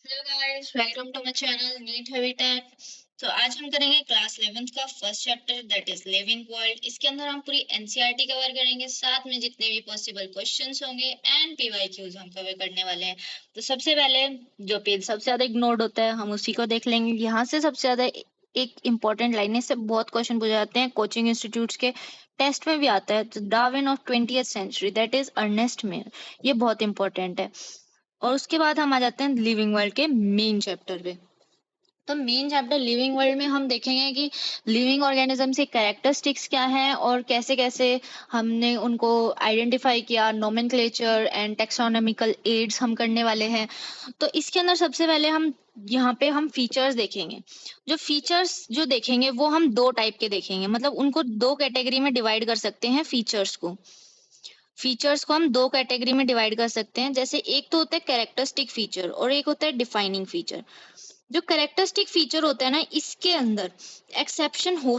Hello guys, welcome to my channel NEET habitat. तो आज हम करेंगे क्लास 11th का first chapter that is living world. इसके अंदर हम पूरी एनसीईआरटी कवर करेंगे, साथ में जितने भी पॉसिबल क्वेश्चंस होंगे एंड पीवाईक्यूज हम कवर करने वाले हैं। तो सबसे पहले जो पेज सबसे ज्यादा इग्नोर्ड होता है हम उसी को देख लेंगे। यहाँ से सबसे ज्यादा एक इम्पोर्टेंट लाइन है, इससे बहुत क्वेश्चन पूछे जाते हैं, कोचिंग इंस्टीट्यूट्स के टेस्ट में भी आता है। तो Darwin of 20th century that is Ernest Mayr, ये बहुत इंपॉर्टेंट है। और उसके बाद हम आ जाते हैं लिविंग वर्ल्ड के मेन चैप्टर पे। तो मेन चैप्टर लिविंग वर्ल्ड में हम देखेंगे कि लिविंग ऑर्गेनिज्म के कैरेक्टरिस्टिक्स क्या हैं और कैसे कैसे हमने उनको आइडेंटिफाई किया, नोमेनक्लेचर एंड टेक्सोनॉमिकल एड्स हम करने वाले हैं। तो इसके अंदर सबसे पहले हम यहाँ पे हम फीचर्स देखेंगे। जो फीचर्स जो देखेंगे वो हम दो टाइप के देखेंगे, मतलब उनको दो कैटेगरी में डिवाइड कर सकते हैं। फीचर्स को हम दो कैटेगरी में डिवाइड कर सकते हैं। जैसे एक तो होता है कैरेक्टरिस्टिक फीचर और एक होता है डिफाइनिंग फीचर। जो कैरेक्टरिस्टिक फीचर होता है ना, इसके अंदर एक्सेप्शन हो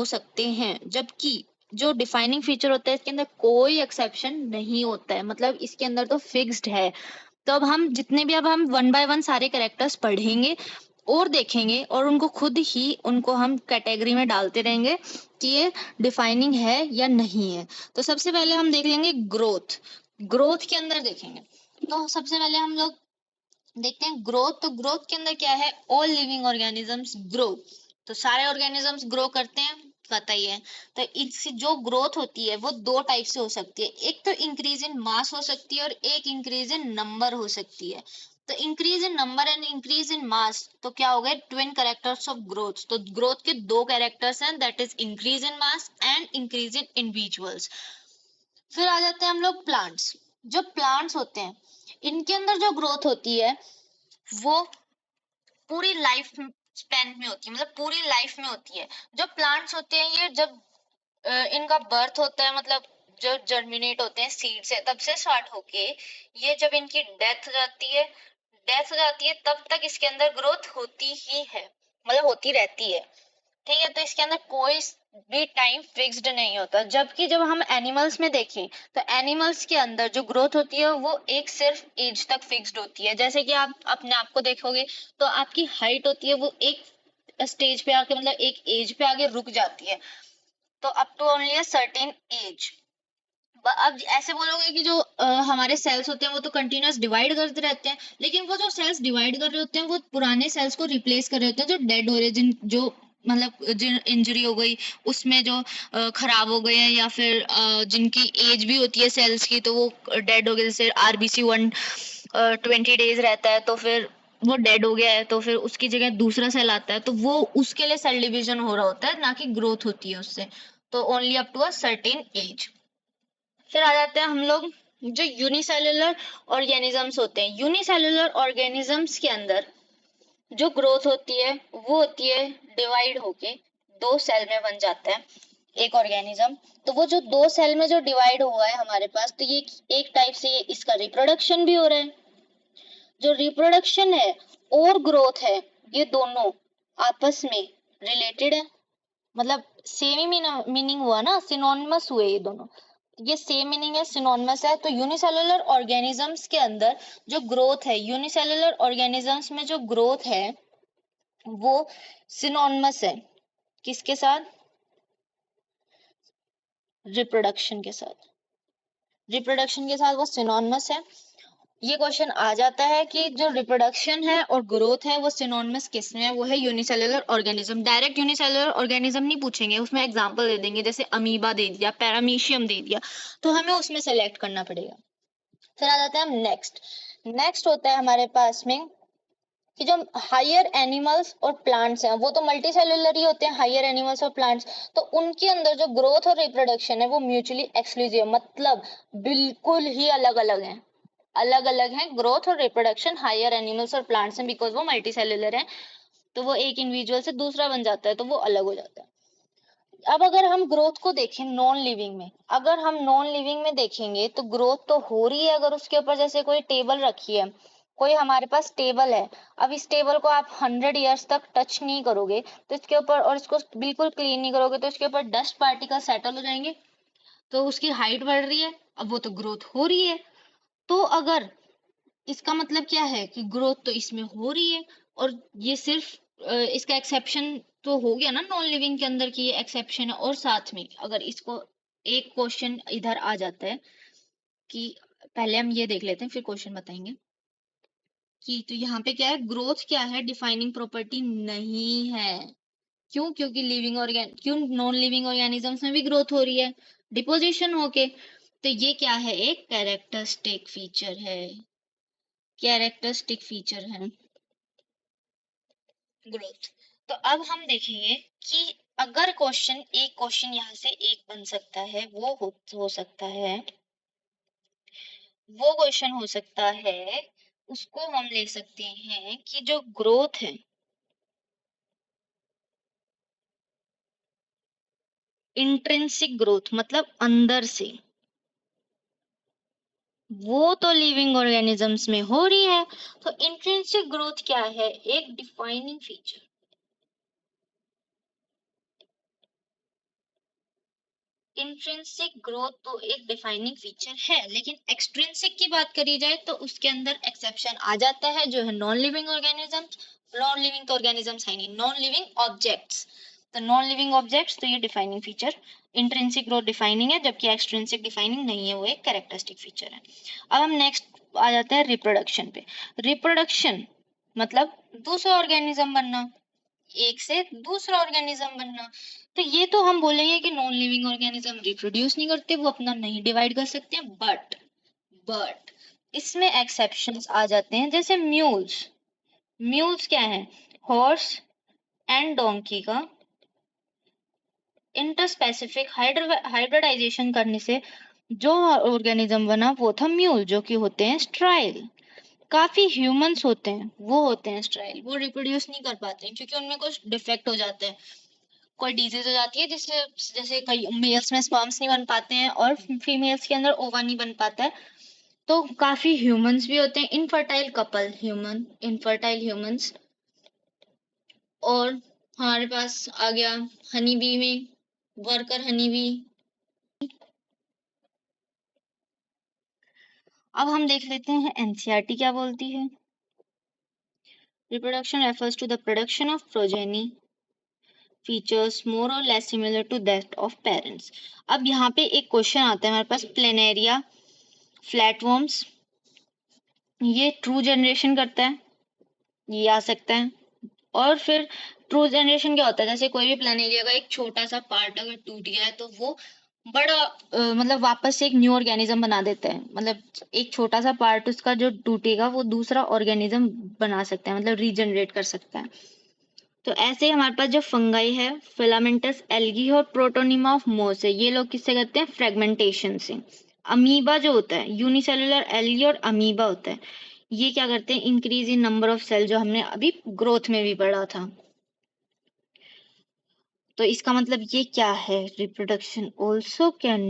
सकते हैं, जबकि जो डिफाइनिंग फीचर होता है इसके अंदर कोई एक्सेप्शन नहीं होता है, मतलब इसके अंदर तो फिक्स्ड है। तो अब हम वन बाय वन सारे कैरेक्टर्स पढ़ेंगे और देखेंगे और उनको खुद ही उनको हम कैटेगरी में डालते रहेंगे कि ये डिफाइनिंग है या नहीं है। तो सबसे पहले हम देख लेंगे ग्रोथ के अंदर देखेंगे। तो सबसे पहले हम लोग देखते हैं ग्रोथ। तो ग्रोथ के अंदर क्या है, ऑल लिविंग ऑर्गेनिजम्स ग्रो। तो सारे ऑर्गेनिजम्स ग्रो करते हैं, पता ही है। तो इससे जो ग्रोथ होती है वो दो टाइप से हो सकती है, एक तो इंक्रीज इन मास हो सकती है और एक इंक्रीज इन नंबर हो सकती है। तो increase in number and increase in mass तो क्या हो गए, ट्विन कैरेक्टर्स ऑफ ग्रोथ। तो ग्रोथ के दो कैरेक्टर्स हैं, that is increase in mass and increase in individuals. फिर आ जाते हैं हम लोग प्लांट्स। जो प्लांट्स होते हैं इनके अंदर जो ग्रोथ होती है वो पूरी लाइफ स्पेन में होती है, मतलब पूरी लाइफ में होती है। जो प्लांट्स होते हैं ये जब इनका बर्थ होता है, मतलब जो जर्मिनेट होते हैं सीड से, तब से स्टार्ट होके ये जब इनकी डेथ हो जाती है तब तक इसके अंदर ग्रोथ होती ही है, मतलब होती रहती है। ठीक है, तो इसके अंदर कोई भी टाइम फिक्स्ड नहीं होता। जबकि जब हम एनिमल्स में देखें तो एनिमल्स के अंदर जो ग्रोथ होती है वो एक सिर्फ एज तक फिक्स्ड होती है। जैसे कि आप अपने आप को देखोगे तो आपकी हाइट होती है वो एक स्टेज पे आके, मतलब एक एज पे आके रुक जाती है। तो up to only a certain age. अब ऐसे बोलोगे कि जो हमारे सेल्स होते हैं वो तो कंटिन्यूअस डिवाइड करते रहते हैं, लेकिन वो जो सेल्स डिवाइड कर रहे होते हैं वो पुराने सेल्स को रिप्लेस कर रहे होते हैं जो डेड हो रहे हैं, जो मतलब जिन इंजरी हो गई उसमें जो खराब हो गए हैं, या फिर जिनकी एज भी होती है सेल्स की तो वो डेड हो गए। जैसे आरबीसी 120 डेज रहता है तो फिर वो डेड हो गया है, तो फिर उसकी जगह दूसरा सेल आता है, तो वो उसके लिए सेल डिवीजन हो रहा होता है, ना कि ग्रोथ होती है उससे। तो only up to a certain age. फिर आ जाते हैं हम लोग जो यूनिसेलुलर ऑर्गेनिजम्स होते हैं। यूनिसेलुलर ऑर्गेनिजम्स के अंदर जो ग्रोथ होती है वो होती है डिवाइड होके दो सेल में बन जाता है एक ऑर्गेनिज्म। तो वो जो दो सेल में जो डिवाइड हुआ है हमारे पास, तो ये एक टाइप से इसका रिप्रोडक्शन भी हो रहा है। जो रिप्रोडक्शन है और ग्रोथ है ये दोनों आपस में रिलेटेड है, मतलब सेम ही मीनिंग हुआ ना, सिनोनिमस हुए ये दोनों। ये सेम मीनिंग है, सिनोनिमस है। तो यूनिसेलुलर ऑर्गेनिजम्स के अंदर जो ग्रोथ है, यूनिसेलुलर ऑर्गेनिजम्स में जो ग्रोथ है वो सिनोनिमस है किसके साथ, रिप्रोडक्शन के साथ। रिप्रोडक्शन के साथ वो सिनोनिमस है। ये क्वेश्चन आ जाता है कि जो रिप्रोडक्शन है और ग्रोथ है वो सिनोनिमस किस में है, वो है unicellular organism. Direct unicellular organism नहीं पूछेंगे, उसमें एग्जांपल दे देंगे, जैसे अमीबा दे दिया, पैरामीशियम दे दिया, तो हमें उसमें सेलेक्ट करना पड़ेगा। फिर आ जाता है हम नेक्स्ट। नेक्स्ट होता है हमारे पास में कि जो हायर एनिमल्स और प्लांट्स हैं वो तो मल्टी सेलुलर ही होते हैं, हायर एनिमल्स और प्लांट्स। तो उनके अंदर जो ग्रोथ और रिप्रोडक्शन है वो म्यूचुअली एक्सक्लूसिव, मतलब बिल्कुल ही अलग अलग है। अलग अलग है ग्रोथ और रिप्रोडक्शन हायर एनिमल्स और प्लांट्स में, बिकॉज वो मल्टी सेलुलर है। तो वो एक इंडिविजुअल से दूसरा बन जाता है तो वो अलग हो जाता है। अब अगर हम ग्रोथ को देखें नॉन लिविंग में, अगर हम नॉन लिविंग में देखेंगे तो ग्रोथ तो हो रही है। अगर उसके ऊपर जैसे कोई टेबल रखी है, कोई हमारे पास टेबल है, अब इस टेबल को आप 100 ईयर्स तक टच नहीं करोगे तो इसके ऊपर, और इसको बिल्कुल क्लीन नहीं करोगे तो इसके ऊपर डस्ट पार्टिकल सेटल हो जाएंगे, तो उसकी हाइट बढ़ रही है, अब वो तो ग्रोथ हो रही है। तो अगर इसका मतलब क्या है कि ग्रोथ तो इसमें हो रही है, और ये सिर्फ इसका एक्सेप्शन तो हो गया ना नॉन लिविंग के अंदर की ये एक्सेप्शन है। और साथ में अगर इसको एक क्वेश्चन इधर आ जाता है कि पहले हम ये देख लेते हैं फिर क्वेश्चन बताएंगे कि तो यहाँ पे क्या है, ग्रोथ क्या है, डिफाइनिंग प्रॉपर्टी नहीं है। क्यों? क्योंकि क्यों नॉन लिविंग ऑर्गेनिजम्स में भी ग्रोथ हो रही है डिपोजिशन होके। तो ये क्या है, एक कैरेक्टरिस्टिक फीचर है, कैरेक्टरिस्टिक फीचर है ग्रोथ। तो अब हम देखेंगे कि अगर एक क्वेश्चन यहाँ से एक बन सकता है, हो सकता है, वो क्वेश्चन हो सकता है, उसको हम ले सकते हैं कि जो ग्रोथ है, इंट्रिंसिक ग्रोथ मतलब अंदर से, वो तो लिविंग ऑर्गेनिजम्स में हो रही है। तो इंट्रिंसिक ग्रोथ क्या है, एक डिफाइनिंग फीचर। इंट्रिंसिक ग्रोथ तो एक डिफाइनिंग फीचर है, लेकिन एक्सट्रिंसिक की बात करी जाए तो उसके अंदर एक्सेप्शन आ जाता है, जो है non living organisms. Non living तो ऑर्गेनिजम्स है नहीं, नॉन लिविंग ऑब्जेक्ट्स। तो नॉन लिविंग ऑब्जेक्ट्स तो ये defining feature, intrinsic growth defining है, जबकि एक्सट्रिंसिक डिफाइनिंग नहीं है, वो एक कैरेक्टरिस्टिक फीचर है। अब हम नेक्स्ट आ जाते हैं रिप्रोडक्शन पे। रिप्रोडक्शन मतलब दूसरा ऑर्गेनिज्म बनना, एक से दूसरा ऑर्गेनिज्म बनना। तो ये तो हम बोलेंगे कि नॉन लिविंग ऑर्गेनिज्म रिप्रोड्यूस नहीं करते, वो अपना नहीं डिवाइड कर सकते हैं, बट इसमें एक्सेप्शंस आ जाते हैं, जैसे म्यूल्स। म्यूल्स क्या है, हॉर्स एंड डोंकी का इंटरस्पेसिफिक हाइब्रिडाइजेशन करने से जो ऑर्गेनिज्म बना वो था म्यूल, जो कि होते हैं स्ट्राइल। काफी ह्यूमंस होते हैं, वो होते हैं स्ट्राइल, वो रिप्रोड्यूस नहीं कर पाते हैं क्योंकि उनमें कुछ डिफेक्ट हो जाते हैं, कोई डिजीज हो जाती है, जिससे जैसे कई मेल्स में स्पर्म्स नहीं बन पाते हैं और फीमेल्स के अंदर ओवा नहीं बन पाता है। तो काफी ह्यूमंस भी होते हैं, infertile couple human, infertile humans. और हमारे पास आ गया हनी बी में वर्कर हनी बी। अब हम देख लेते हैं एनसीईआरटी क्या बोलती है। Reproduction refers to the production of progeny features more or less similar to that of parents. अब यहाँ पे एक क्वेश्चन आता है हमारे पास, प्लेनेरिया फ्लैटवर्म्स ये ट्रू जनरेशन करता है, ये आ सकता है। और फिर ट्रू जनरेशन क्या होता है, जैसे कोई भी प्लानेरिया का एक छोटा सा पार्ट अगर टूट गया है तो वो बड़ा मतलब वापस से एक न्यू ऑर्गेनिज्म बना देता है, मतलब एक छोटा सा पार्ट उसका जो टूटेगा वो दूसरा ऑर्गेनिज्म बना सकता है, मतलब रीजनरेट कर सकता है। तो ऐसे ही हमारे पास जो फंगाई है, फिलामेंटस एल्गी और प्रोटोनिमा ऑफ मोस है, ये लोग किससे करते हैं, फ्रेगमेंटेशन से। अमीबा जो होता है, यूनिसेलुलर एल्गी और अमीबा होता है, ये क्या करते हैं, increase in number of cell, जो हमने अभी ग्रोथ में भी पढ़ा था। तो इसका मतलब ये क्या है, reproduction also can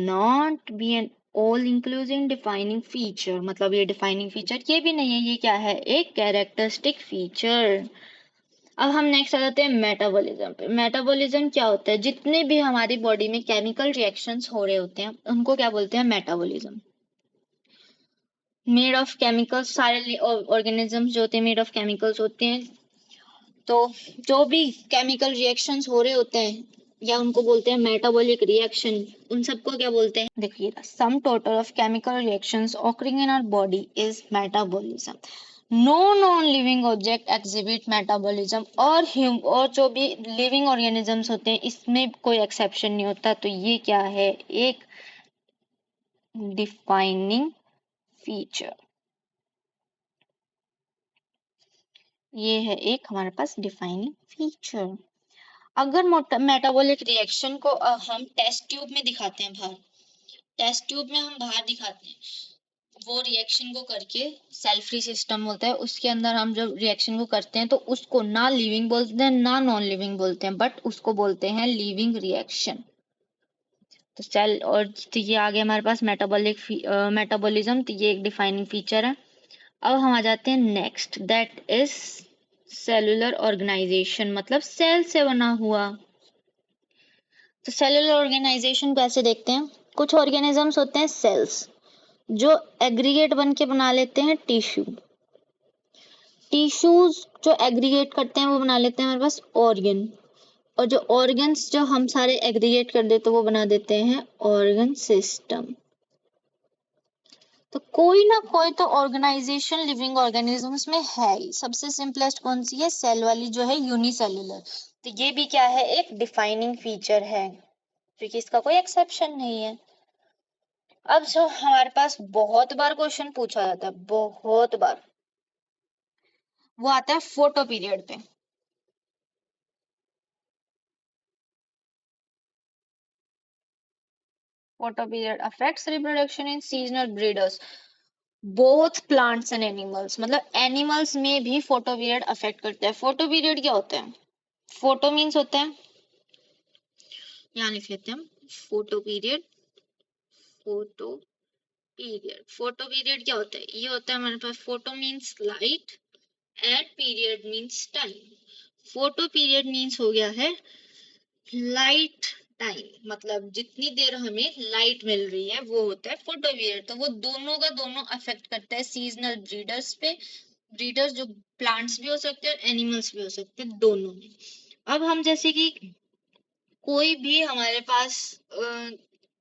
not be an all inclusive defining feature, मतलब ये डिफाइनिंग फीचर ये भी नहीं है, ये क्या है, एक कैरेक्टरिस्टिक फीचर। अब हम नेक्स्ट आ जाते हैं मेटाबॉलिज्म पे। मेटाबॉलिज्म क्या होता है, जितने भी हमारी बॉडी में केमिकल रिएक्शंस हो रहे होते हैं उनको क्या बोलते हैं, मेटाबॉलिज्म। मेड ऑफ केमिकल्स, सारे ऑर्गेनिजम्स जो होते हैं मेड ऑफ केमिकल्स होते हैं। तो जो भी केमिकल रिएक्शंस हो रहे होते हैं या उनको बोलते हैं मेटाबॉलिक रिएक्शन, उन सबको क्या बोलते हैं, देखिए, sum total of chemical reactions occurring in our body is metabolism. No non living object exhibit metabolism, और जो भी लिविंग ऑर्गेनिजम्स होते हैं इसमें कोई एक्सेप्शन नहीं होता। तो ये क्या है, एक डिफाइनिंग फीचर, ये है एक हमारे पास डिफाइनिंग फीचर। अगर मेटाबॉलिक रिएक्शन को हम टेस्ट ट्यूब में दिखाते हैं बाहर, टेस्ट ट्यूब में हम बाहर दिखाते हैं, वो रिएक्शन को करके सेल फ्री सिस्टम होता है, उसके अंदर हम जब रिएक्शन को करते हैं तो उसको ना लिविंग बोलते हैं ना नॉन लिविंग बोलते हैं, बट उसको बोलते हैं लिविंग रिएक्शन। तो सेल, और तो ये आ गया हमारे पास मेटाबॉलिज्म, तो ये एक डिफाइनिंग फीचर है। अब हम आ जाते हैं next, that is cellular organisation, मतलब सेल से बना हुआ। तो सेलुलर ऑर्गेनाइजेशन को ऐसे देखते हैं, कुछ ऑर्गेनिजम्स होते हैं सेल्स, जो एग्रीगेट बन के बना लेते हैं टिश्यू। टिश्यूज जो एग्रीगेट करते हैं वो बना लेते हैं हमारे पास ऑर्गन, और जो ऑर्गन्स जो हम सारे एग्रीगेट कर देते हैं वो बना देते हैं ऑर्गन सिस्टम। तो कोई ना कोई तो ऑर्गेनाइजेशन लिविंग ऑर्गेनिजम्स में है ही। सबसे सिंपलेस्ट कौन सी है? सेल वाली जो है, यूनिसेल्युलर। तो ये भी क्या है? एक डिफाइनिंग फीचर है, क्योंकि इसका कोई एक्सेप्शन नहीं है। अब जो हमारे पास बहुत बार क्वेश्चन पूछा जाता है, बहुत बार, वो आता है फोटो पीरियड पे। Photo period affects reproduction in seasonal breeders, both plants and animals. मतलब एनिमल्स में भी फोटो पीरियड अफेक्ट करता है। फोटो पीरियड क्या होता है? फोटो मीन्स होता है, यहाँ लिख लेते हैं हम, photoperiod. Photoperiod, photoperiod क्या होता है? ये होता है हमारे पास, photo means light and period means time. Photoperiod means हो गया है लाइट टाइम, मतलब जितनी देर हमें लाइट मिल रही है वो होता है फोटो पीरियड। तो वो दोनों का दोनों अफेक्ट करता है सीजनल ब्रीडर्स पे। ब्रीडर्स जो प्लांट्स भी हो सकते हैं, एनिमल्स भी हो सकते हैं, दोनों में। अब हम जैसे कि कोई भी हमारे पास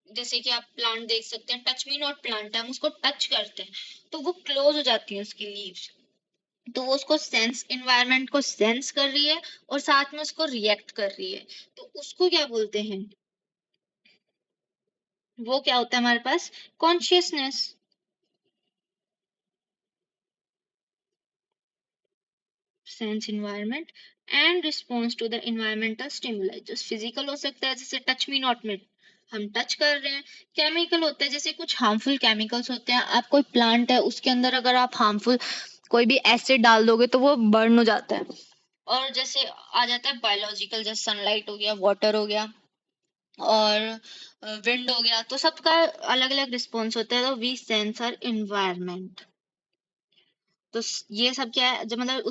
जैसे कि आप प्लांट देख सकते हैं, टच मी नॉट प्लांट है, हम उसको टच करते हैं तो वो क्लोज हो जाती है उसकी लीव्स। तो वो उसको सेंस, इन्वायरमेंट को सेंस कर रही है और साथ में उसको रिएक्ट कर रही है। तो उसको क्या बोलते हैं? वो क्या होता है हमारे पास? Consciousness. Sense environment and response to the environmental stimuli. जो फिजिकल हो सकता है, जैसे टच मी नॉट में हम टच कर रहे हैं। केमिकल होता है, जैसे कुछ हार्मफुल केमिकल्स होते हैं। आप कोई प्लांट है उसके अंदर अगर आप हार्मफुल कोई भी एसिड डाल दोगे तो वो बर्न हो जाता है। और जैसे आ जाता है बायोलॉजिकल, जैसे सनलाइट हो गया, वाटर हो गया, और विंड हो गया। तो सबका अलग अलग रिस्पॉन्स होता है। तो वी सेंस आवर इन्वायरमेंट। तो ये सब क्या है? जब मतलब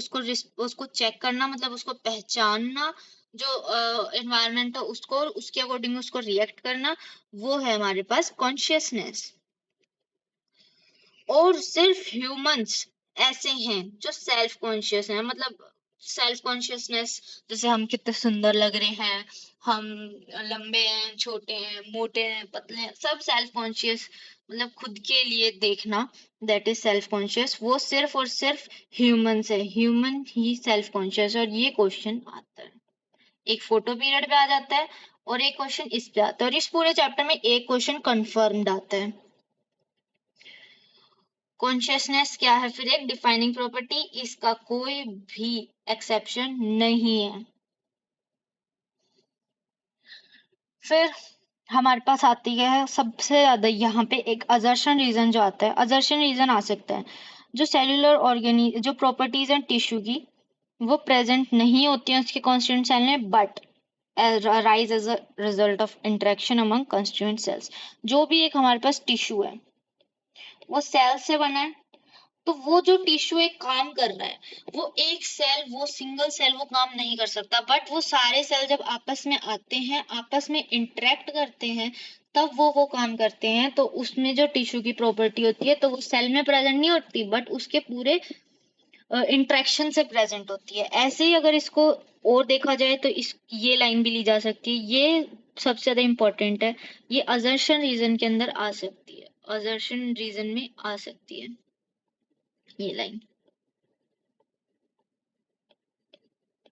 उसको चेक करना, मतलब उसको पहचानना, जो एनवायरनमेंट है उसको, और उसके अकॉर्डिंग उसको रिएक्ट करना, वो है हमारे पास कॉन्शियसनेस। और सिर्फ ह्यूमंस ऐसे हैं जो सेल्फ कॉन्शियस हैं। मतलब सेल्फ कॉन्शियसनेस, जैसे हम कितने सुंदर लग रहे हैं, हम लंबे हैं, छोटे हैं, मोटे हैं, पतले हैं, सब सेल्फ कॉन्शियस। मतलब खुद के लिए देखना, दैट इज सेल्फ कॉन्शियस। वो सिर्फ और सिर्फ ह्यूमंस है, ह्यूमन ही सेल्फ कॉन्शियस। और ये क्वेश्चन आता है, एक फोटो पीरियड पे आ जाता है और एक क्वेश्चन इस पे आता है। और इस पूरे चैप्टर में एक क्वेश्चन कंफर्म्ड आता है। कॉन्शियसनेस क्या है? फिर एक डिफाइनिंग प्रॉपर्टी, इसका कोई भी एक्सेप्शन नहीं है। फिर हमारे पास आती है सबसे ज्यादा यहाँ पे एक अजर्शन रीजन जो आता है। अजर्शन रीजन आ सकता है जो सेल्यूलर ऑर्गेनी जो प्रॉपर्टीज हैं टिश्यू की, वो प्रेजेंट नहीं होती हैं उसके कॉन्स्टिट्यूएंट सेल में, but rise as a result of interaction among constituent cells. जो भी एक हमारे पास टिश्यू है वो सेल से बना है। तो वो जो टिश्यू एक काम कर रहा है, वो एक सेल, वो सिंगल सेल वो काम नहीं कर सकता, बट वो सारे सेल जब आपस में आते हैं, आपस में इंटरेक्ट करते हैं, तब वो काम करते हैं। तो उसमें जो टिश्यू की प्रॉपर्टी होती है, तो वो सेल में प्रेजेंट नहीं होती, बट उसके पूरे इंटरेक्शन से प्रेजेंट होती है। ऐसे ही अगर इसको और देखा जाए तो इस ये लाइन भी ली जा सकती है, ये सबसे ज्यादा इंपॉर्टेंट है। ये अजर्शन रीजन के अंदर आ सकती है, अजर्शन रीजन में आ सकती है ये लाइन।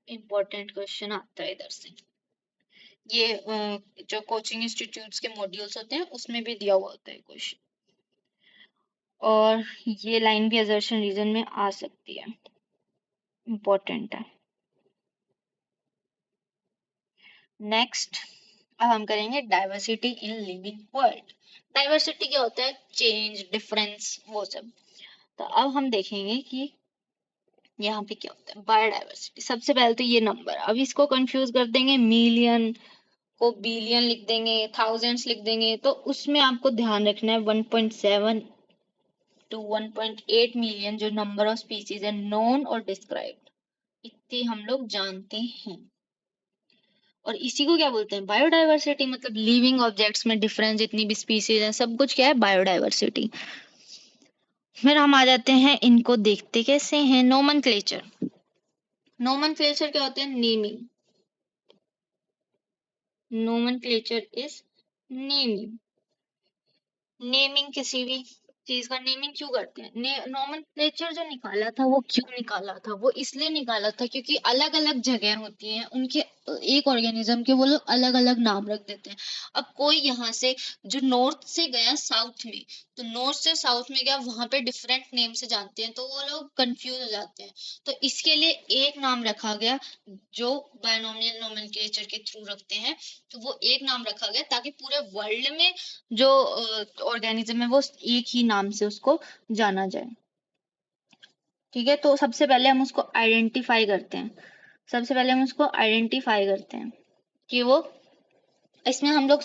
इम्पोर्टेंट क्वेश्चन आता है इधर से। ये जो कोचिंग इंस्टीट्यूट्स के मॉड्यूल्स होते हैं उसमें भी दिया हुआ होता है क्वेश्चन। और ये लाइन भी असर्शन रीजन में आ सकती है, इम्पोर्टेंट है। नेक्स्ट, अब हम करेंगे diversity in living world. Diversity क्या होता है? चेंज, डिफरेंस, वो सब। तो अब हम देखेंगे कि यहाँ पे क्या होता है बायोडाइवर्सिटी। सबसे पहले तो ये नंबर, अब इसको कंफ्यूज कर देंगे, मिलियन को बिलियन लिख देंगे, थाउजेंड्स लिख देंगे। तो उसमें आपको ध्यान रखना है 1.7 टू 1.8 मिलियन जो नंबर ऑफ स्पीसीज है नोन और डिस्क्राइब्ड, इतने हम लोग जानते हैं। और इसी को क्या बोलते हैं? बायोडाइवर्सिटी। मतलब लिविंग ऑब्जेक्ट्स में डिफरेंस, जितनी भी स्पीसीज है, सब कुछ क्या है? बायोडाइवर्सिटी। फिर हम आ जाते हैं, इनको देखते कैसे हैं, नोमेनक्लेचर। नोमेनक्लेचर क्या होते हैं? Naming. Nomenclature is naming. Naming किसी भी चीज का नेमिंग क्यों करते हैं? नोमेनक्लेचर जो निकाला था वो क्यों निकाला था? वो इसलिए निकाला था क्योंकि अलग अलग जगह होती हैं उनके, एक ऑर्गेनिज्म के वो लोग अलग अलग नाम रख देते हैं। अब कोई यहाँ से जो नॉर्थ से गया साउथ में, तो नॉर्थ से साउथ में गया, वहां पे डिफरेंट नेम से जानते हैं, तो वो लोग कंफ्यूज हो जाते हैं। तो इसके लिए एक नाम रखा गया जो बायनोमियल नोमेनक्लेचर के थ्रू रखते हैं। तो वो एक नाम रखा गया ताकि पूरे वर्ल्ड में जो ऑर्गेनिज्म है वो एक ही नाम से उसको जाना जाए। ठीक है, तो सबसे पहले हम उसको आइडेंटिफाई करते हैं। सबसे पहले हम उसको आइडेंटिफाई करते हैं कि वो, इसमें हम लोग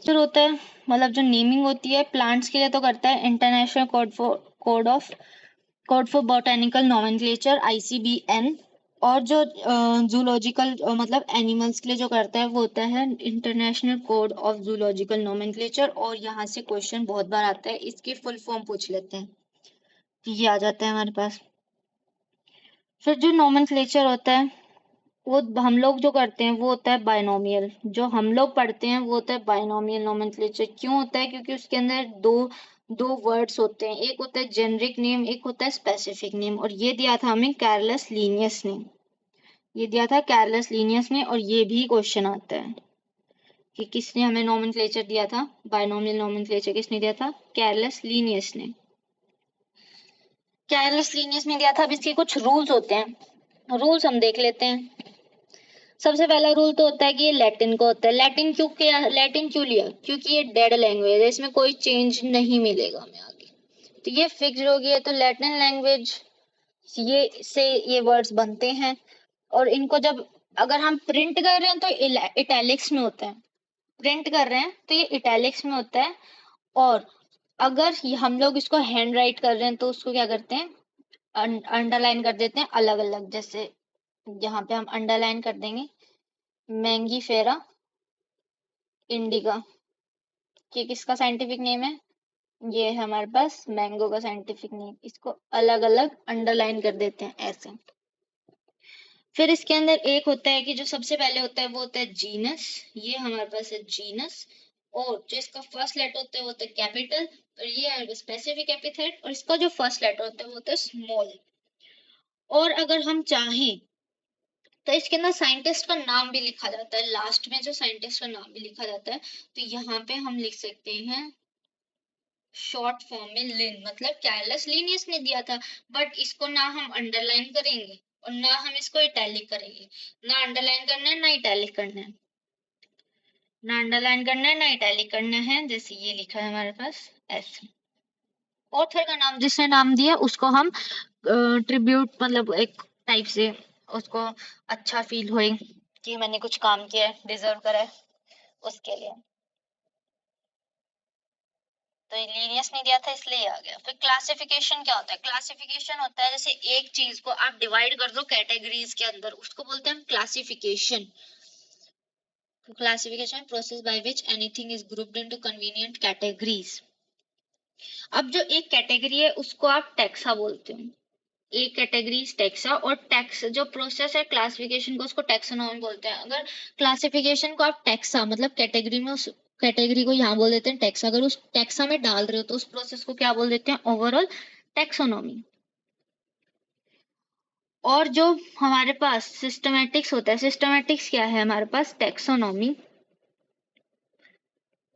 जो होता है, मतलब जो नेमिंग होती है प्लांट्स के लिए तो करता है international code for botanical nomenclature, ICBN। और जो जूलॉजिकल मतलब एनिमल्स के लिए जो करता है वो होता है international code of zoological nomenclature. और यहाँ से क्वेश्चन बहुत बार आता है, इसकी फुल फॉर्म पूछ लेते हैं, ये आ जाता है हमारे पास। फिर जो नोमेनक्लेचर होता है वो हम लोग जो करते हैं वो होता है बायनोमियल। जो हम लोग पढ़ते हैं वो होता है बायनोमियल नोमेनक्लेचर। क्यों होता है? क्योंकि उसके अंदर दो दो वर्ड्स होते हैं, एक होता है जेनरिक नेम, एक होता है स्पेसिफिक नेम। और ये दिया था हमें कैरलेस लीनियस ने, ये दिया था कैरलेस लीनियस ने। और ये भी क्वेश्चन आता है कि किसने हमें नोमेनक्लेचर दिया था, बायनोमियल नोमेनक्लेचर किसने दिया था? कैरलेस लीनियस ने। कैरलेस लीनियस ने दिया था। अब इसके कुछ रूल्स होते हैं, रूल्स हम देख लेते हैं। सबसे पहला रूल तो होता है कि ये लैटिन को होता है। लैटिन क्यों किया, लैटिन क्यों लिया? क्योंकि ये डेड लैंग्वेज है, इसमें कोई चेंज नहीं मिलेगा हमें आगे, तो ये फिक्स हो गया। तो लैटिन लैंग्वेज ये से ये वर्ड्स बनते हैं। और इनको जब अगर हम प्रिंट कर रहे हैं तो इटैलिक्स में होता है, प्रिंट कर रहे हैं तो ये इटैलिक्स में होता है। और अगर हम लोग इसको हैंड राइट कर रहे हैं तो उसको क्या करते हैं, अंडरलाइन कर देते हैं अलग अलग। जैसे यहाँ पे हम अंडरलाइन कर देंगे मैंगीफेरा इंडिका, कि किसका साइंटिफिक नेम है, ये है हमारे पास मैंगो का साइंटिफिक नेम। इसको अलग अलग अंडरलाइन कर देते हैं ऐसे। फिर इसके अंदर एक होता है कि जो सबसे पहले होता है वो होता है जीनस, ये हमारे पास है जीनस। और जो इसका फर्स्ट लेटर होता है वो होता है कैपिटल, और ये है स्पेसिफिक एपिथेट। और इसका जो फर्स्ट लेटर होता है वो होता है स्मॉल। और अगर हम चाहें तो इसके अंदर साइंटिस्ट का नाम भी लिखा जाता है, लास्ट में जो साइंटिस्ट का नाम भी लिखा जाता है। तो यहाँ पे हम लिख सकते हैं शॉर्ट फॉर्म में लिन, मतलब कैरलेस लीनियस ने दिया था। बट इसको ना हम अंडरलाइन करेंगे और ना हम इसको इटैलिक करेंगे। ना अंडरलाइन करना है ना इटैलिक करना है, ना अंडरलाइन करना है ना इटैलिक करना है। जैसे ये लिखा है हमारे पास ऐसे। ऑथर का नाम जिसने नाम दिया उसको हम ट्रिब्यूट, मतलब एक टाइप से उसको अच्छा फील होए कि मैंने कुछ काम किया है, डिजर्व करा है, उसके लिए। तो लीनियस नहीं दिया था इसलिए आ गया। फिर क्लासिफिकेशन क्या होता है? क्लासिफिकेशन होता है जैसे एक चीज को आप डिवाइड कर दो कैटेगरीज के अंदर, उसको बोलते हैं क्लासिफिकेशन। तो classification process by which anything is grouped into convenient categories. अब जो एक कैटेगरी है उसको आप टैक्सा बोलते हो, एक कैटेगरी टैक्सा। और टैक्स जो प्रोसेस है क्लासिफिकेशन को, उसको टैक्सोनॉमी बोलते हैं। अगर क्लासिफिकेशन को आप टैक्सा मतलब कैटेगरी में, उस कैटेगरी को यहाँ बोल देते हैं टैक्सा। अगर उस टैक्सा में डाल रहे हो तो उस प्रोसेस को क्या बोल देते हैं? Overall taxonomy. और जो हमारे पास सिस्टमैटिक्स होता है, सिस्टमैटिक्स क्या है हमारे पास? Taxonomy,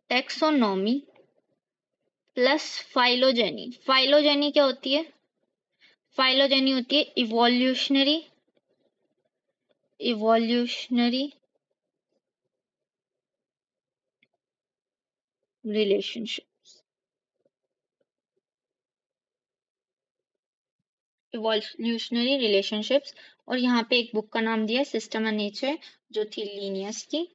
taxonomy plus phylogeny. Phylogeny क्या होती है? फाइलोजेनी होती है evolutionary, evolutionary relationship, evolutionary relationships. और यहाँ पे एक बुक का नाम दिया है सिस्टम एंड नेचर, जो थी लीनियस की।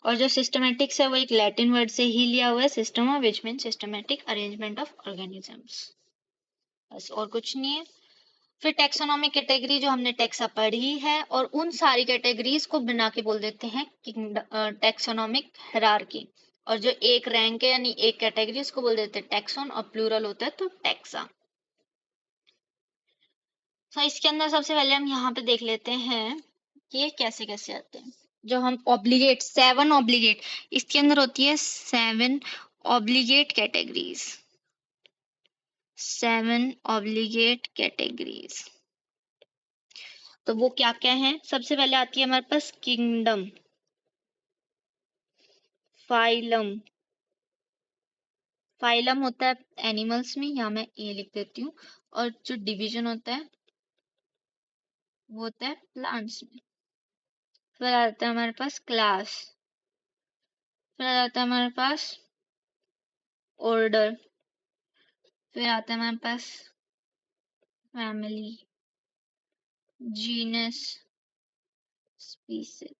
और जो सिस्टमैटिक्स है वो एक लैटिन वर्ड से ही लिया हुआ है, system which mean systematic arrangement of organisms, बस और कुछ नहीं है। फिर टैक्सोनॉमिक कैटेगरी जो हमने टैक्सा पढ़ी है, और उन सारी कैटेगरीज को बना के बोल देते हैं टैक्सोनॉमिक हायरार्की। और जो एक रैंक है यानी एक कैटेगरी उसको बोल देते हैं टैक्सॉन, और प्लूरल होता है तो टैक्सा। तो इसके अंदर सबसे पहले हम यहाँ पे देख लेते हैं कि ये कैसे कैसे आते हैं। जो हम ऑब्लिगेट 7 ऑब्लिगेट, इसके अंदर होती है 7 ऑब्लिगेट कैटेगरीज, 7 ऑब्लिगेट कैटेगरीज। तो वो क्या क्या है? सबसे पहले आती है हमारे पास किंगडम, फाइलम। फाइलम होता है एनिमल्स में, यहाँ मैं ए लिख देती हूँ, और जो डिवीजन होता है वो होता है प्लांट्स में। फिर आता है हमारे पास क्लास, फिर आता है हमारे पास ऑर्डर, फिर आता है हमारे पास फैमिली, जीनस, स्पीसीज।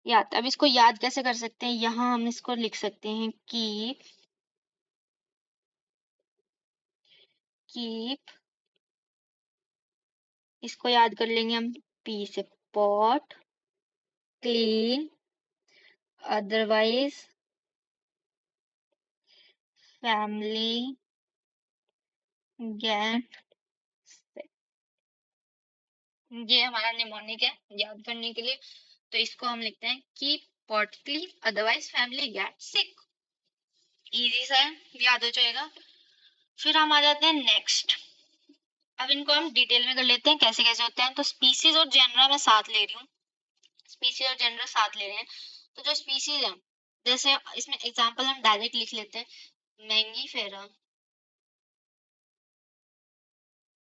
याद, अब इसको याद कैसे कर सकते हैं? यहाँ हम इसको लिख सकते हैं कि कीप, इसको याद कर लेंगे हम पी से, pot, clean, otherwise, family, gate. ये हमारा निमोनिक है याद करने के लिए, तो इसको हम लिखते हैं keep pot clean otherwise family get sick. Easy सा है, याद हो जाएगा। फिर हम आ जाते हैं नेक्स्ट। अब इनको हम डिटेल में कर लेते हैं कैसे कैसे होते हैं। तो स्पीसीज और जेनरा मैं साथ ले रही हूँ, स्पीसीज और जेनरा साथ ले रहे हैं। तो जो स्पीसीज है, जैसे इसमें एग्जांपल हम डायरेक्ट लिख लेते हैं, मैंगीफेरा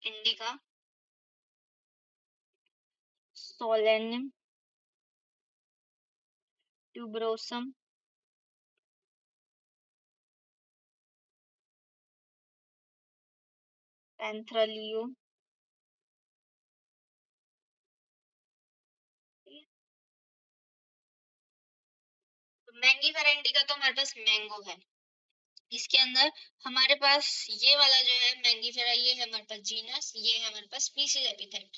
इंडिका, सोलेनम ट्यूबरोसम, पैंथ्रालियो। तो मैंगीफेरा इंडिका तो हमारे पास मैंगो है, इसके अंदर हमारे पास ये वाला जो है मैंगीफेरा, ये है हमारे पास जीनस, ये है हमारे पास स्पीसीज एपिथेट।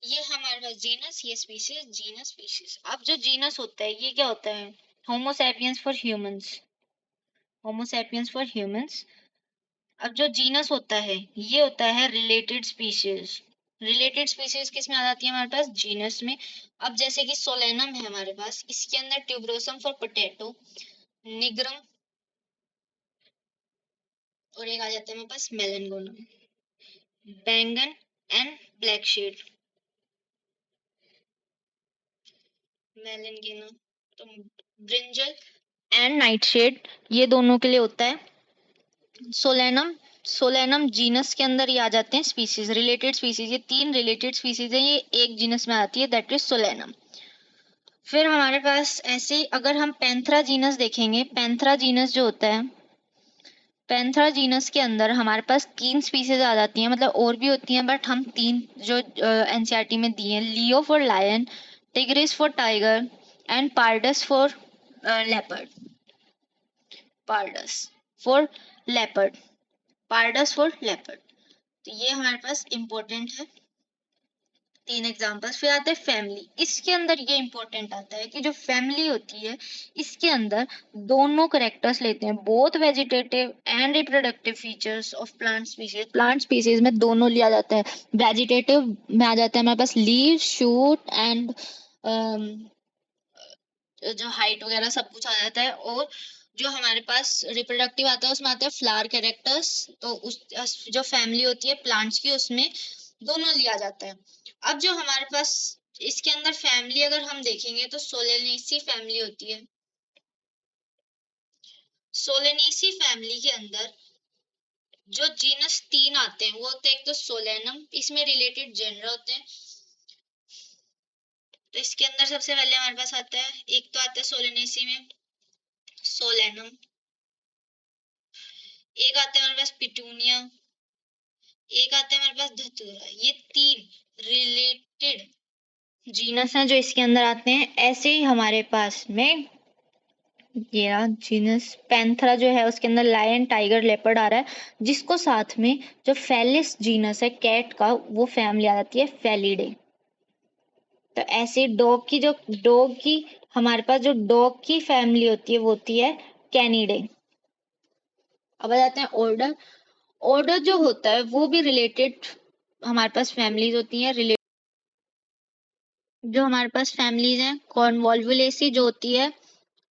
ये हमारे पास जीनस, ये स्पीसीज, जीनस स्पीसीज। अब जो जीनस होता है ये क्या होता है? Homo sapiens for humans, Homo sapiens for humans. अब जो जीनस होता है ये होता है रिलेटेड स्पीशीज। रिलेटेड स्पीशीज किस में आ जाती है? हमारे पास जीनस में। अब जैसे कि सोलेनम है हमारे पास, इसके अंदर ट्यूबरोसम फॉर पोटैटो, निग्रम, और एक आ जाता है हमारे पास मेलेनगोनम, बैंगन एंड ब्लैक शेड, मेलेनगिना। तो ब्रिंजल एंड नाइट शेड, ये दोनों के लिए होता है सोलेनम। सोलेनम जीनस के अंदर ही आ जाते हैं स्पीसीज, रिलेटेड स्पीसीज। ये 3 रिलेटेड स्पीसीज है, ये एक जीनस में आती है, दैट इज सोलेनम। फिर हमारे पास ऐसे ही अगर हम पैंथरा जीनस देखेंगे, पैंथरा जीनस जो होता है, पैंथरा जीनस के अंदर हमारे पास 3 स्पीसीज आ जाती हैं, मतलब और भी होती हैं बट हम 3 जो एनसीईआरटी में दिए हैं, leo for lion, tigris for tiger and pardus for leopard, pardus for leopard, pardus for leopard. तो ये हमारे पास इंपॉर्टेंट है 3 एग्जांपल्स। फिर आते हैं फैमिली, इसके अंदर ये इंपॉर्टेंट आता है कि जो फैमिली होती है इसके अंदर दोनों करेक्टर्स लेते हैं, both vegetative and reproductive features of plant species. Plant species में दोनों लिया जाता है, वेजिटेटिव में आ जाता है हमारे पास लीव, शूट एंड जो हाइट वगैरह सब कुछ आ जाता है, और जो हमारे पास रिप्रोडक्टिव आता है उसमें आता है फ्लावर कैरेक्टर्स। तो उस जो फैमिली होती है प्लांट्स की उसमें दोनों लिया जाता है। अब जो हमारे पास इसके अंदर फैमिली अगर हम देखेंगे तो सोलेनेसी फैमिली होती है। सोलेनेसी फैमिली के अंदर जो जीनस 3 आते हैं वो होते हैं, एक तो सोलेनम, इसमें रिलेटेड जेनर होते हैं। तो इसके अंदर सबसे पहले हमारे पास आता है, एक तो आता है सोलेनेसी में सोलेनम, एक आता है हमारे पास पिटूनिया, एक आता है हमारे पास धतूरा। ये 3 रिलेटेड जीनस हैं जो इसके अंदर आते हैं। ऐसे ही हमारे पास में ये जीनस पैंथरा जो है उसके अंदर लायन, टाइगर, लेपर्ड आ रहा है, जिसको साथ में जो फेलिस जीनस है कैट का, वो फैमिली आ जाती है फेलिडे। तो ऐसे डॉग की हमारे पास जो डॉग की फैमिली होती है वो होती है कैनिडे। अब आ जाते हैं ऑर्डर। ऑर्डर जो होता है वो भी रिलेटेड, हमारे पास फैमिलीज होती हैं रिलेटेड। जो हमारे पास फैमिलीज हैं, कॉर्नवॉल्वुलेसी जो होती है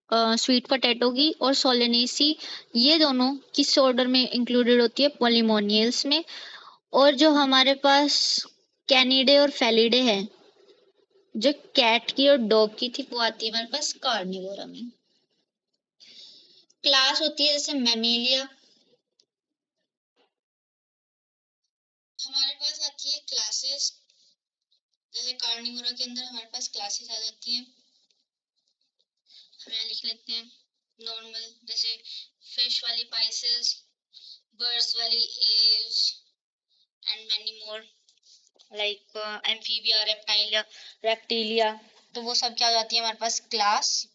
स्वीट पोटैटो की, और सोलेनेसी, ये दोनों किस ऑर्डर में इंक्लूडेड होती है? पॉलीमोनियल्स में। और जो हमारे पास कैनिडे और फेलिडे है, जो कैट की और डॉग की थी, वो आती है हमारे पास कार्निवोरा में। क्लास होती है जैसे मैमेलिया, हमारे पास आती है क्लासेस। जैसे कार्निवोरा के अंदर हमारे पास क्लासेस आ जाती है, हमें लिख लेते हैं नॉर्मल, जैसे फिश वाली पाइसेस, बर्ड्स वाली Aves, and many more, like amphibia, reptilia. तो वो सब क्या हो जाती है हमारे पास? क्लास।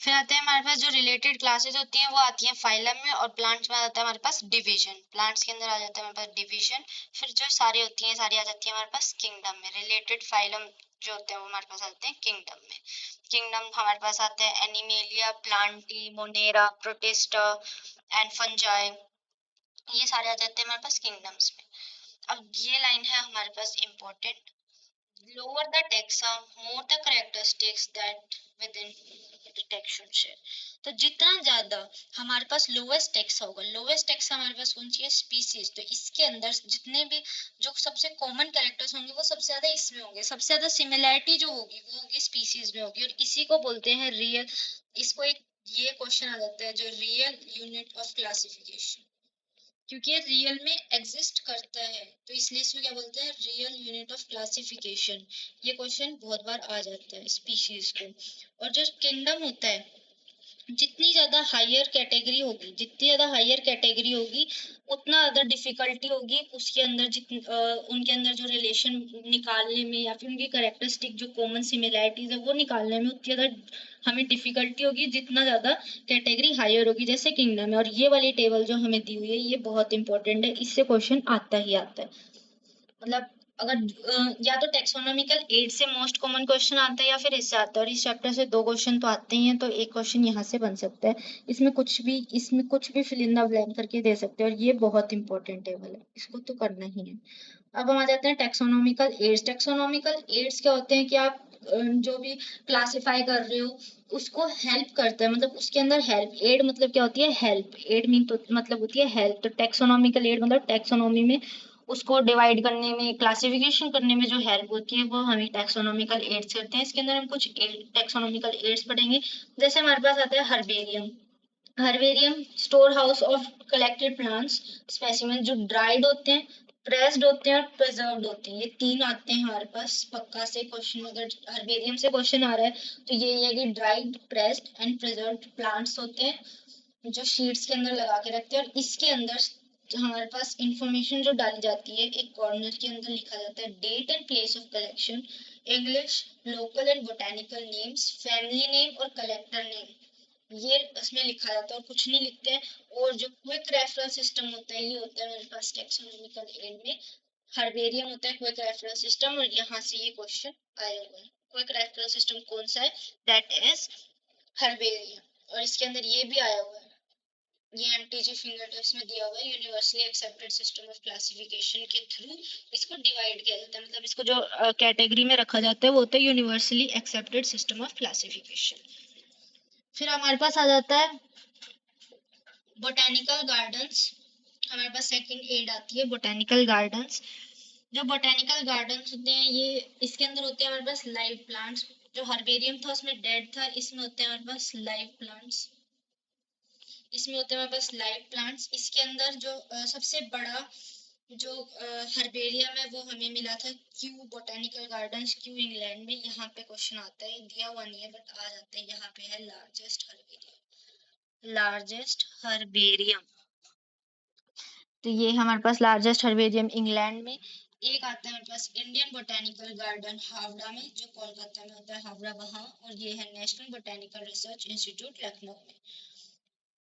फिर आते हैं हमारे पास जो रिलेटेड क्लासेस होती हैं वो आती हैं फाइलम में, और प्लांट्स में आ जाता है हमारे पास डिवीजन। प्लांट्स के अंदर आ जाता है हमारे पास डिवीजन। फिर जो सारी होती हैं सारी आ जाती है हमारे पास किंगडम में। रिलेटेड फाइलम जो होते हैं वो हमारे पास आते हैं किंगडम में। किंगडम हमारे पास आते हैं animalia, Plantae, Monera, protista and fungi. ये सारे आ जाते हैं हमारे पास किंगडम्स में। अब ये लाइन है हमारे पास important, lower the taxa, more the characteristics that within the taxon share। तो जितना ज्यादा हमारे पास लोवेस्ट टेक्सा होगा, लोवेस्ट टेक्सा हमारे पास कौन सी है? स्पीसीज। तो इसके अंदर जितने भी जो सबसे कॉमन कैरेक्टर्स होंगे वो सबसे ज्यादा इसमें होंगे, सबसे ज्यादा सिमिलैरिटी जो होगी वो होगी स्पीसीज में होगी, और इसी को बोलते हैं रियल। इसको एक ये क्वेश्चन आ जाता है जो रियल यूनिट ऑफ क्लासिफिकेशन, क्योंकि ये रियल में एग्जिस्ट करता है तो इसलिए इसमें क्या बोलते हैं? Real unit of classification. ये क्वेश्चन बहुत बार आ जाता है स्पीशीज को। और जो किंगडम होता है, जितनी ज्यादा हायर कैटेगरी होगी, जितनी ज्यादा हायर कैटेगरी होगी उतना ज्यादा डिफिकल्टी होगी उसके अंदर, उनके अंदर जो रिलेशन निकालने में या फिर उनकी कैरेक्टरिस्टिक जो कॉमन सिमिलैरिटीज है वो निकालने में उतनी ज्यादा हमें डिफिकल्टी होगी जितना ज्यादा कैटेगरी हायर होगी, जैसे किंगडम है। और ये वाली टेबल जो हमें दी हुई है ये बहुत इंपॉर्टेंट है, इससे क्वेश्चन आता ही आता है। मतलब अगर या तो टेक्सोनॉमिकल एड से मोस्ट कॉमन क्वेश्चन आता है या फिर इससे आता है, और इस चैप्टर से दो क्वेश्चन तो आते ही हैं, तो एक क्वेश्चन यहाँ से बन सकता है। इसमें कुछ भी फिल इन द ब्लैंक करके दे सकते हैं, और ये बहुत इंपॉर्टेंट टेबल है, इसको तो करना ही है। अब हम आ जाते हैं टेक्सोनॉमिकल एड्स। टेक्सोनॉमिकल एड्स क्या होते हैं कि आप जो भी क्लासिफाई कर रहे हो उसको हेल्प करता है, मतलब उसके अंदर हेल्प। एड मतलब क्या होती है? हेल्प। एड मीन तो मतलब होती है हेल्प। तो टेक्सोनॉमिकल एड मतलब टेक्सोनॉमी में उसको डिवाइड करने में, क्लासिफिकेशन करने में जो हेल्प होती है वो हमें टेक्सोनॉमिकल एड्स करते हैं। इसके अंदर हम कुछ टेक्सोनॉमिकल एड्स पढ़ेंगे। जैसे हमारे पास आता है herbarium. Herbarium store house of collected plants specimen, जो ड्राइड होते हैं, प्रेस्ड होते हैं और प्रिजर्व्ड होते हैं। ये तीन आते हैं हमारे पास पक्का से क्वेश्चन। अगर हर्बेरियम से क्वेश्चन आ रहा है तो ये है कि dried, pressed and preserved plants होते हैं जो शीट्स के अंदर लगा के रखते हैं। और इसके अंदर हमारे पास इंफॉर्मेशन जो डाली जाती है, एक कॉर्नर के अंदर लिखा जाता है date and place of collection, English, local and botanical names, family name और कलेक्टर नेम, ये उसमें लिखा जाता है और कुछ नहीं लिखते हैं। और जो क्विक रेफरेंस सिस्टम होता है ये होता है मेरे पास टेक्सोनॉमिकल एड में। हर्बेरियम होता है क्विक रेफरेंस सिस्टम, और यहाँ से ये क्वेश्चन आया हुआ है। क्विक रेफरेंस सिस्टम कौन सा है? That is herbarium. और इसके अंदर ये भी आया हुआ है, ये एमटीजी फिंगर टिप्स में दिया हुआ है, universally accepted system of classification के थ्रू इसको डिवाइड किया जाता है। मतलब इसको जो कैटेगरी में रखा जाता है वो होता है universally accepted system of classification. फिर हमारे पास आ जाता है बोटेनिकल गार्डन्स। हमारे पास सेकंड एड आती है बोटेनिकल गार्डन्स। जो बोटेनिकल गार्डन्स होते हैं ये, इसके अंदर होते हैं हमारे पास लाइव प्लांट्स। जो हर्बेरियम था उसमें डेड था, इसमें होते हैं हमारे पास लाइव प्लांट्स। इसमें होते हैं हमारे पास लाइव प्लांट्स। इसके अंदर जो सबसे बड़ा जो हर्बेरियम है वो हमें मिला था Q botanical gardens, Q England में। यहाँ पे क्वेश्चन आता है, दिया हुआ नहीं है बट आ जाता है। यहाँ पे है लार्जेस्ट हर्बेरियम, लार्जेस्ट हर्बेरियम। तो ये हमारे पास लार्जेस्ट हर्बेरियम इंग्लैंड में। एक आता है हमारे पास इंडियन बोटेनिकल गार्डन हावड़ा में, जो कोलकाता में होता है, हावड़ा वहाँ। और ये है national botanical research institute Lucknow में,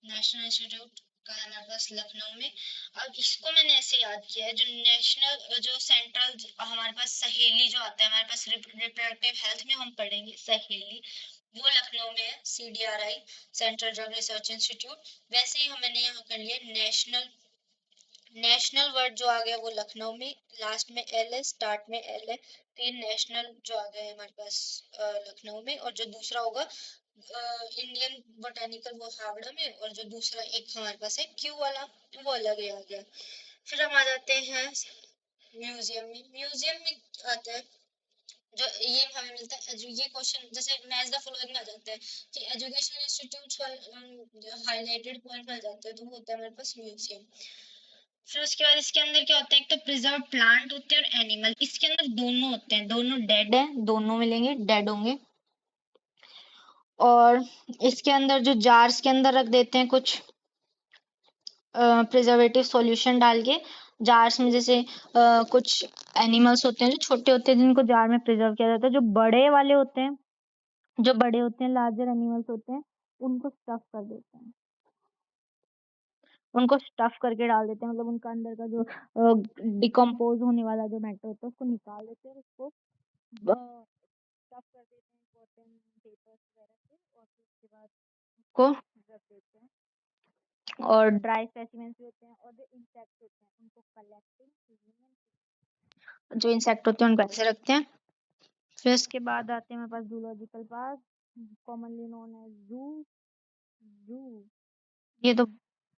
नेशनल इंस्टीट्यूट का है हमारे पास लखनऊ में। अब इसको मैंने ऐसे याद किया है, जो नेशनल जो सेंट्रल हमारे पास सहेली जो आता है हमारे पास रिप्रोडक्टिव हेल्थ में हम पढ़ेंगे सहेली। वो लखनऊ में है, CDRI, central drug research institute. वैसे ही हमने यहाँ कर लिया नेशनल। नेशनल वर्ड जो आ गया वो लखनऊ में, लास्ट में एल है, स्टार्ट में एल है, तीन नेशनल जो आ गए हमारे पास लखनऊ में। और जो दूसरा होगा इंडियन बोटेनिकल वो हावड़ा में, और जो दूसरा एक हमारे पास है क्यू वाला वो अलग ही आ गया। फिर हम आ जाते हैं म्यूजियम में। म्यूजियम में आता है जो ये हमें मिलता है ये क्वेश्चन जैसे मैच द फॉलोइंग आ जाता है कि एजुकेशन इंस्टीट्यूट्स हाईलाइटेड पॉइंट आ जाते हैं, तो वो होता है हमारे पास म्यूजियम। फिर उसके बाद इसके अंदर क्या होता है, एक तो प्रिजर्व प्लांट होते हैं और एनिमल। इसके अंदर दोनों होते हैं, दोनों डेड है, दोनों मिलेंगे डेड होंगे। और इसके अंदर जो जार्स के अंदर रख देते हैं कुछ प्रिजर्वेटिव सॉल्यूशन डाल के। जार्स में जैसे कुछ एनिमल्स होते हैं जो छोटे होते हैं जिनको जार में प्रिजर्व किया जाता है। जो बड़े वाले होते हैं, जो बड़े होते हैं लार्जर एनिमल्स होते हैं, उनको स्टफ कर देते हैं, उनको स्टफ करके डाल देते हैं। मतलब उनका अंदर का जो डिकम्पोज होने वाला जो मैटर होता है उसको निकाल देते हैं, उसको स्टफ कर देते हैं कॉटन पेपर्स वगैरह से, और फिर उसके बाद उसको रख देते हैं। और ड्राई स्पेसिमेंस भी होते हैं, और जो इंसेक्ट होते हैं उनको कलेक्टिंग, जो इंसेक्ट होते हैं उनको ऐसे रखते हैं। फिर उसके बाद आते हैं हमारे पास zoological park, commonly known as zoo. Zoo ये तो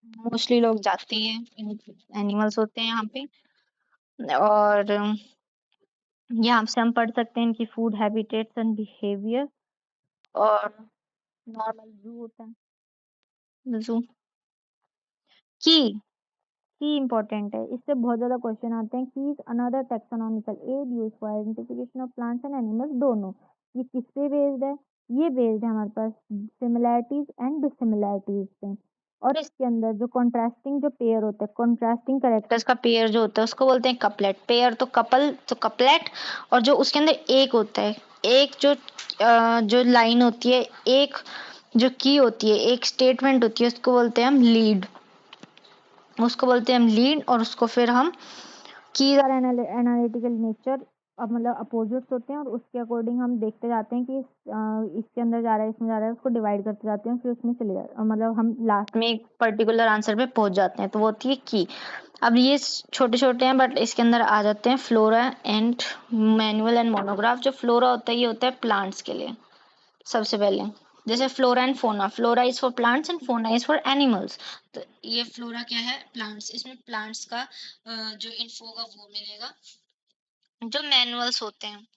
मोस्टली लोग जाते ही हैं, एनिमल्स होते हैं यहाँ पे। और यहाँ से हम पढ़ सकते हैं इनकी फूड हैबिटेट्स एंड बिहेवियर। और नॉर्मल जू होता है, जू की इम्पोर्टेंट है, इससे बहुत ज्यादा क्वेश्चन आते हैं। की is another taxonomical add used for identification of plants and animals. दोनों ये किस पे बेस्ड है, ये बेस्ड है हमारे पास सिमिलैरिटीज एंड डिसिमिलैरिटीज पे। और इसके अंदर जो कॉन्ट्रास्टिंग जो पेयर होता है, कॉन्ट्रास्टिंग कैरेक्टर्स का पेयर जो होता है उसको बोलते हैं कपलेट। पेयर तो कपल, तो कपलेट। और जो उसके अंदर एक होता है, एक जो लाइन होती है, एक जो की होती है, एक स्टेटमेंट होती है, उसको बोलते हैं हम लीड। उसको बोलते हैं हम लीड। और उसको फिर हम कीज आर एनालिटिकल नेचर, अब मतलब अपोजिट्स होते हैं, और उसके अकॉर्डिंग हम देखते जाते हैं कि इसके अंदर जा रहा है, इसमें जा रहा है, उसको डिवाइड करते जाते हैं, फिर उसमें चले जाते हैं, मतलब हम लास्ट में एक पर्टिकुलर आंसर पे पहुंच जाते हैं, तो वो होती है की। अब ये छोटे छोटे हैं बट इसके अंदर आ जाते हैं flora and manual and monograph. जो फ्लोरा होता है ये होता है प्लांट्स के लिए सबसे पहले, जैसे flora and fauna. Flora is for plants and fauna is for animals. तो ये फ्लोरा क्या है, प्लांट्स। इसमें प्लांट्स का जो इन्फो होगा वो मिलेगा। जो मैनुअल्स होते हैं,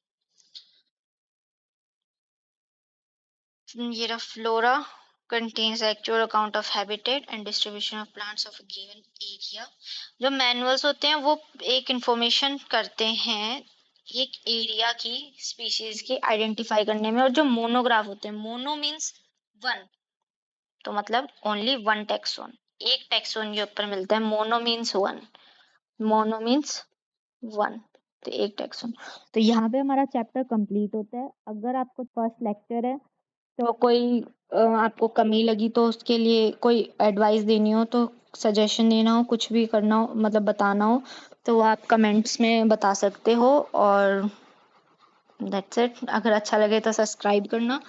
ये रहा flora contains the actual account of habitat and distribution of plants of a given area। जो मैनुअल्स होते हैं वो एक इंफॉर्मेशन करते हैं एक एरिया की, स्पीशीज की आइडेंटिफाई करने में। और जो मोनोग्राफ होते हैं, मोनो मीन्स वन, तो मतलब ओनली वन टैक्सोन, एक टैक्सोन के ऊपर मिलता है। Mono means one, mono means one, तो एक टैक्सोन। तो यहाँ पे हमारा चैप्टर कंप्लीट होता है। अगर आपको फर्स्ट लेक्चर है तो कोई आपको कमी लगी तो उसके लिए कोई एडवाइस देनी हो, तो सजेशन देना हो, कुछ भी करना हो, मतलब बताना हो, तो आप कमेंट्स में बता सकते हो। और दैट्स इट। अगर अच्छा लगे तो सब्सक्राइब करना।